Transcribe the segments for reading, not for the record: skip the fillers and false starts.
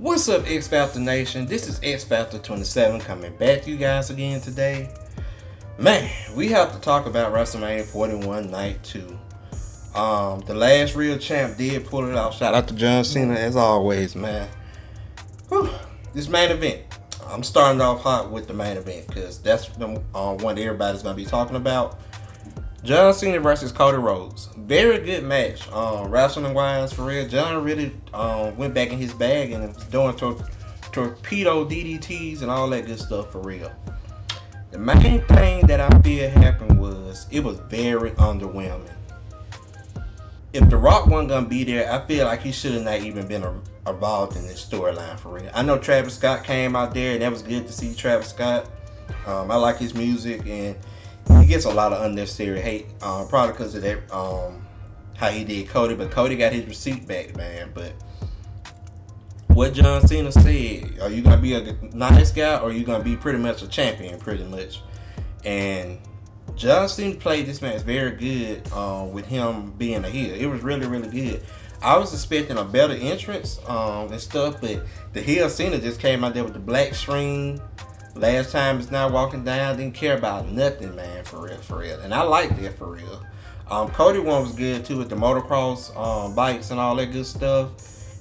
What's up, X Factor Nation? This is X Factor 27 coming back to you guys again today. Man, we have to talk about WrestleMania 41 Night 2. The last real champ did pull it off. Shout out to John Cena as always, man. Whew. This main event. I'm starting off hot with the main event because that's the one that everybody's going to be talking about. John Cena versus Cody Rhodes. Very good match. Wrestling wise, for real. John really went back in his bag and was doing torpedo DDTs and all that good stuff for real. The main thing that I feel happened was it was very underwhelming. If The Rock wasn't gonna be there, I feel like he should have not even been involved in this storyline for real. I know Travis Scott came out there and that was good to see Travis Scott. I like his music and he gets a lot of unnecessary hate, probably because of that, how he did Cody. But Cody got his receipt back, man. But what John Cena said, are you going to be a nice guy or are you going to be pretty much a champion, pretty much? And John Cena played this match very good with him being a heel. It was really, really good. I was expecting a better entrance and stuff, but the heel Cena just came out there with the black string. Last time it's not walking down, didn't care about nothing, man, for real. And I like that for real. Cody one was good too with the motocross bikes and all that good stuff.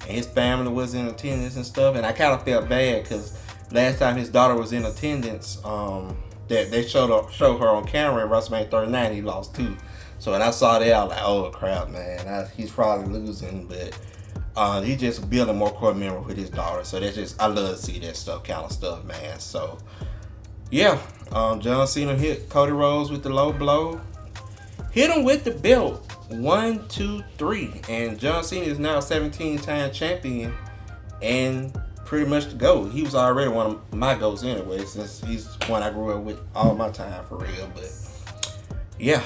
And his family was in attendance and stuff. And I kind of felt bad because last time his daughter was in attendance, that they showed her on camera in WrestleMania 39, he lost too. So when I saw that, I was like, oh crap, man, he's probably losing, but. He just building more core memory with his daughter, so that's just I love to see that stuff, kind of stuff, man. So yeah, John Cena hit Cody Rhodes with the low blow, hit him with the belt, 1, 2, 3, and John Cena is now a 17-time champion and pretty much the GOAT. He was already one of my GOATs anyway, since he's one I grew up with all my time for real, but. Yeah,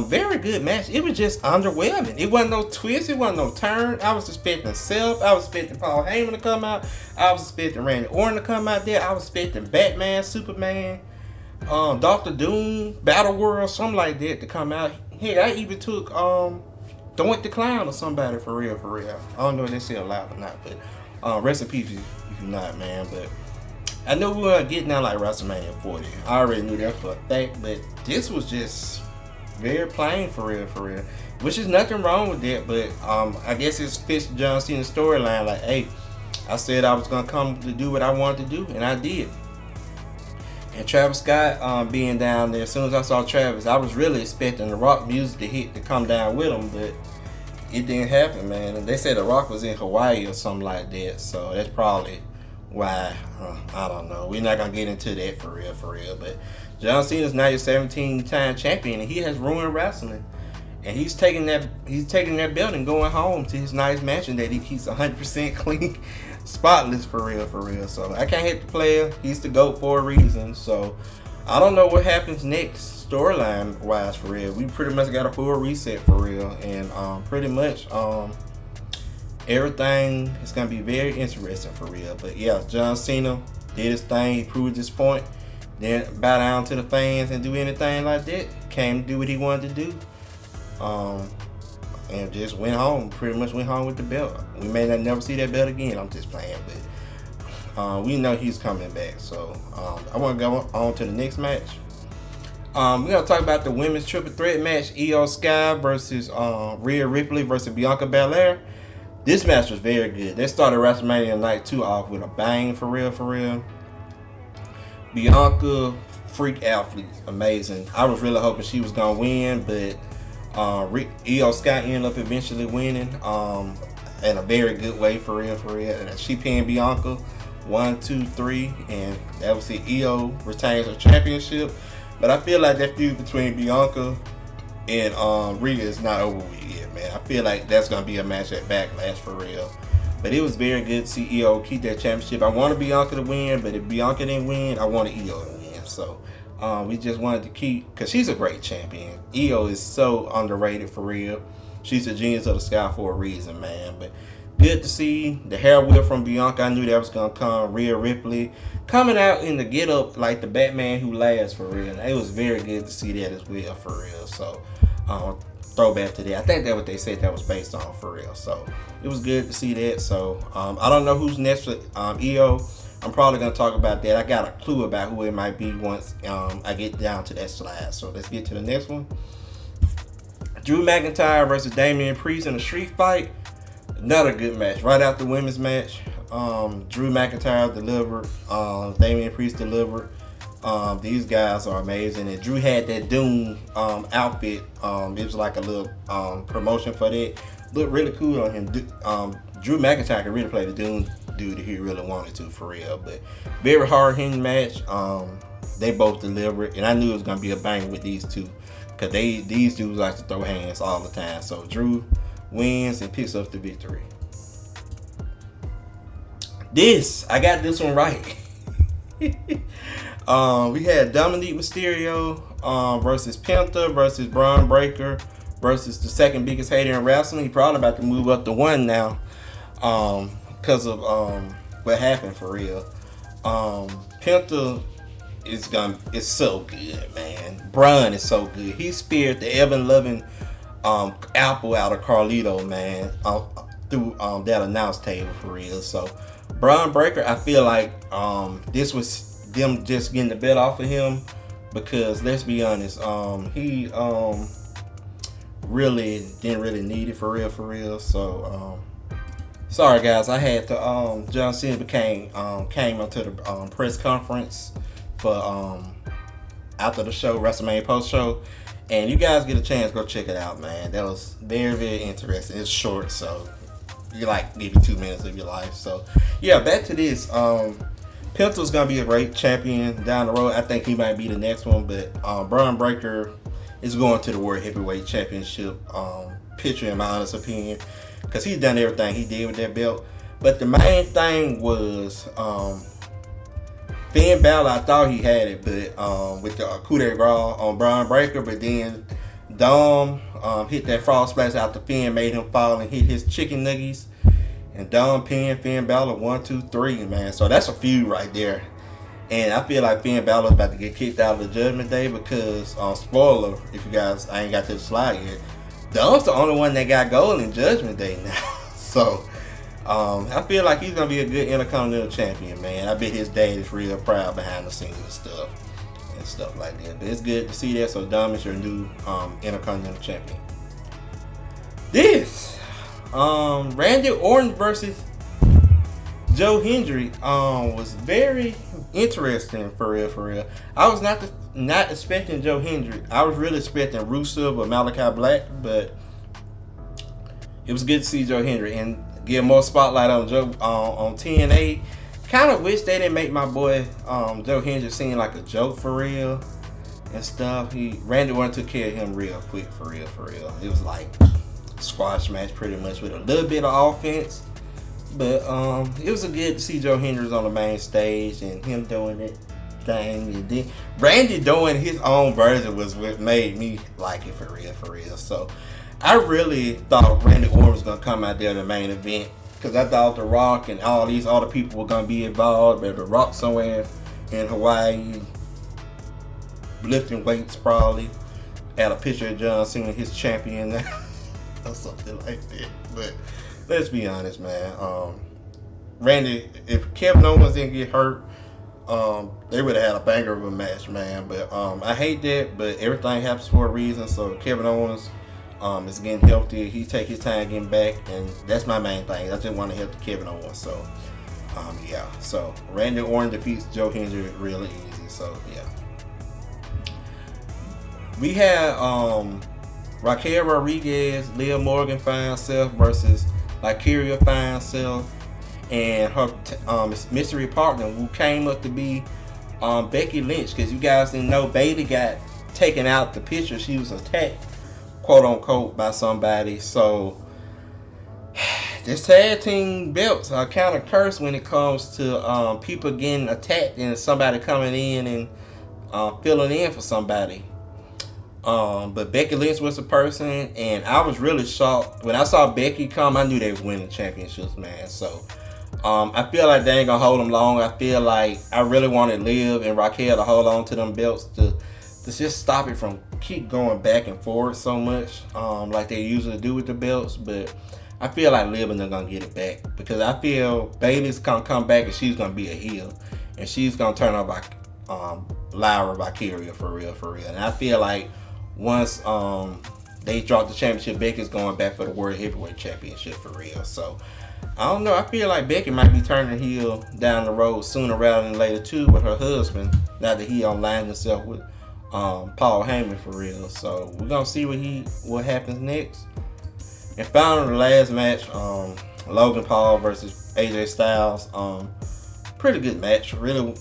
very good match. It was just underwhelming. It wasn't no twist. It wasn't no turn. I was expecting Self. I was expecting Paul Heyman to come out. I was expecting Randy Orton to come out there. I was expecting Batman, Superman, Doctor Doom, Battle World, something like that to come out. Hey, I even took Doink the Clown or somebody for real. I don't know if they say it loud or not, but rest in peace if you're not, man. But I know we were getting out like WrestleMania 40. I already knew that for a fact, but this was just very plain for real, which is nothing wrong with that, but I guess it fits John Cena's storyline. Like, hey, I said I was gonna come to do what I wanted to do, and I did. And Travis Scott being down there, as soon as I saw Travis, I was really expecting the Rock music to come down with him, but it didn't happen, man. And they said the Rock was in Hawaii or something like that, so that's probably why. I don't know. We're not gonna get into that for real, but. John Cena is now your 17-time champion, and he has ruined wrestling. And he's taking that belt and going home to his nice mansion that he keeps 100% clean, spotless for real. So I can't hate the player. He's the GOAT for a reason. So I don't know what happens next storyline wise for real. We pretty much got a full reset for real, and pretty much everything is gonna be very interesting for real. But yeah, John Cena did his thing. He proved his point. Didn't bow down to the fans and do anything like that. Came to do what he wanted to do. And just went home. Pretty much went home with the belt. We may not never see that belt again. I'm just playing. But we know he's coming back. So I want to go on to the next match. We're going to talk about the women's triple threat match. Io Sky versus Rhea Ripley versus Bianca Belair. This match was very good. They started WrestleMania Night 2 off with a bang for real. Bianca, freak athlete, amazing. I was really hoping she was gonna win, but Io Sky ended up eventually winning in a very good way for real. And she pinned Bianca 1, 2, 3, and that was it. Io retains her championship, but I feel like that feud between Bianca and Rhea is not over with yet, man. I feel like that's gonna be a match at Backlash for real. But it was very good to see Io keep that championship. I wanted Bianca to win, but if Bianca didn't win, I wanted Io to win. So we just wanted to keep, because she's a great champion. Io is so underrated for real. She's a genius of the sky for a reason, man. But good to see the hair whip from Bianca. I knew that was going to come. Rhea Ripley coming out in the get up like the Batman who laughs for real. It was very good to see that as well for real. So throwback to that. I think that's what they said that was based on for real. So it was good to see that. So I don't know who's next for EO. I'm probably gonna talk about that. I got a clue about who it might be once I get down to that slide. So let's get to the next one. Drew McIntyre versus Damian Priest in a street fight. Another good match. Right after the women's match, Drew McIntyre delivered. Damian Priest delivered. These guys are amazing. And Drew had that Doom outfit. It was like a little promotion for that. Looked really cool on him. Drew McIntyre could really play the Doom dude if he really wanted to, for real. But very hard hitting match. They both delivered, and I knew it was gonna be a bang with these two, cause these dudes like to throw hands all the time. So Drew wins and picks up the victory. I got this one right. We had Dominic Mysterio versus Penta versus Braun Breaker versus the second biggest hater in wrestling. He probably about to move up to 1 now, because of what happened for real. Penta is so good, man. Braun is so good. He speared the Evan Loving apple out of Carlito, man, through that announce table for real. So Braun Breaker, I feel like this was them just getting the bet off of him, because let's be honest, he really didn't need it for real. So sorry guys, I had to John Cena came onto the press conference for after the show, WrestleMania post show, and you guys get a chance, go check it out, man. That was very interesting. It's short, so you like maybe 2 minutes of your life. So yeah, back to this. Penta's gonna be a great champion down the road. I think he might be the next one, but Braun Breaker is going to the World Heavyweight Championship picture, in my honest opinion, because he's done everything he did with that belt. But the main thing was Finn Balor. I thought he had it, but with the coup de grace on Braun Breaker, but then Dom hit that frog splash out the Finn, made him fall and hit his chicken nuggies. And Dom pinned Finn Balor 1, 2, 3, man. So that's a feud right there. And I feel like Finn Balor's about to get kicked out of the Judgment Day because, spoiler, if you guys, I ain't got to the slide yet, Dom's the only one that got gold in Judgment Day now. So I feel like he's going to be a good Intercontinental Champion, man. I bet his dad is real proud behind the scenes and stuff like that. But it's good to see that. So Dom is your new Intercontinental Champion. Randy Orton versus Joe Hendry was very interesting for real. I was not expecting Joe Hendry. I was really expecting Rusev or Malachi Black, but it was good to see Joe Hendry and get more spotlight on Joe on TNA. Kind of wish they didn't make my boy Joe Hendry seem like a joke for real and stuff. Randy Orton took care of him real quick for real. It was like squash match pretty much with a little bit of offense, but it was good to see Joe Hendry on the main stage and him doing that thing, and then Randy doing his own version was what made me like it for real. So I really thought Randy Orton was gonna come out there in the main event, because I thought The Rock and all these other people were gonna be involved, but The Rock somewhere in Hawaii lifting weights, probably had a picture of John Cena, his champion or something like that. But let's be honest, man. Randy, if Kevin Owens didn't get hurt, they would have had a banger of a match, man. But I hate that, but everything happens for a reason. So Kevin Owens is getting healthy. He take his time getting back, and that's my main thing. I just want to help Kevin Owens. So yeah. So Randy Orton defeats Joe Hendry really easy. So yeah. We had Raquel Rodriguez, Leah Morgan Fine Self versus Lycaria Fine Self, and her mystery partner, who came up to be Becky Lynch, because you guys didn't know, Bayley got taken out the picture. She was attacked, quote unquote, by somebody. So this tag team belts are kind of cursed when it comes to people getting attacked and somebody coming in and filling in for somebody. But Becky Lynch was a person, and I was really shocked when I saw Becky come. I knew they was winning championships, man. So I feel like they ain't gonna hold them long. I feel like I really wanted Liv and Raquel to hold on to them belts to to just stop it from keep going back and forth so much, like they usually do with the belts. But I feel like Liv and they're gonna get it back because I feel Bayley's gonna come back and she's gonna be a heel, and she's gonna turn on like Lyra Valkyria for real. And I feel like once they drop the championship, Becky's going back for the World Heavyweight Championship for real. So I don't know. I feel like Becky might be turning heel down the road sooner rather than later too with her husband. Now that he aligned himself with Paul Heyman for real. So we're gonna see what happens next. And finally, the last match, Logan Paul versus AJ Styles. Pretty good match. Really,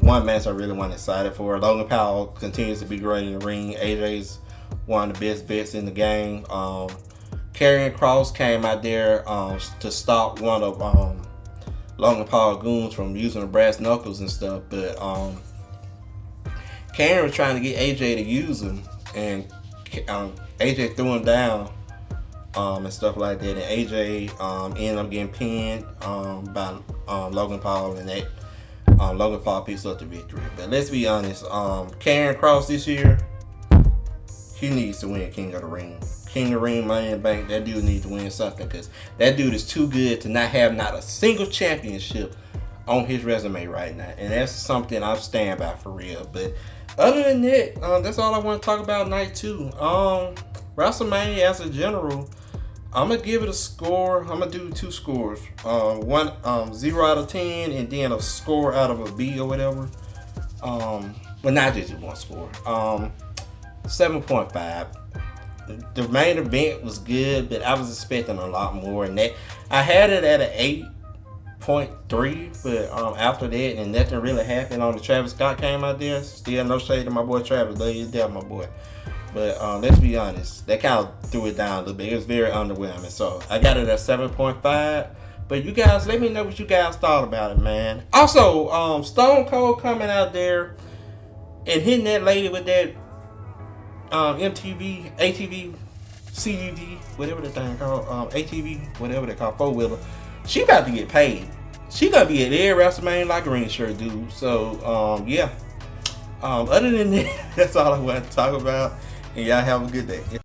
one match I really wasn't excited for. Logan Paul continues to be great in the ring. AJ's one of the best vets in the game. Karrion Kross came out there to stop one of Logan Paul goons from using the brass knuckles and stuff, but Karrion was trying to get AJ to use him, and AJ threw him down and stuff like that, and AJ ended up getting pinned by Logan Paul, and that Logan Paul picks up the victory. But let's be honest, Karrion Kross this year, he needs to win King of the Ring. King of the Ring, Money in the Bank, that dude needs to win something because that dude is too good to not have not a single championship on his resume right now. And that's something I'm standing by for real. But other than that, that's all I want to talk about night 2. WrestleMania as a general, I'm going to give it a score. I'm going to do 2 scores. 0 out of 10 and then a score out of a B or whatever. Well, not just 1 score. 7.5. The main event was good, but I was expecting a lot more. And that I had it at an 8.3, but after that, and nothing really happened on the Travis Scott came out there. Still no shade to my boy Travis, love you down, my boy. But let's be honest, that kind of threw it down a little bit. It was very underwhelming. So I got it at 7.5. But you guys, let me know what you guys thought about it, man. Also, Stone Cold coming out there and hitting that lady with that MTV, ATV, CUV, whatever the thing called, ATV, whatever they call 4-wheeler. She about to get paid. She gonna be at every WrestleMania like Green Shirt dude. So yeah. Other than that, that's all I want to talk about. And y'all have a good day.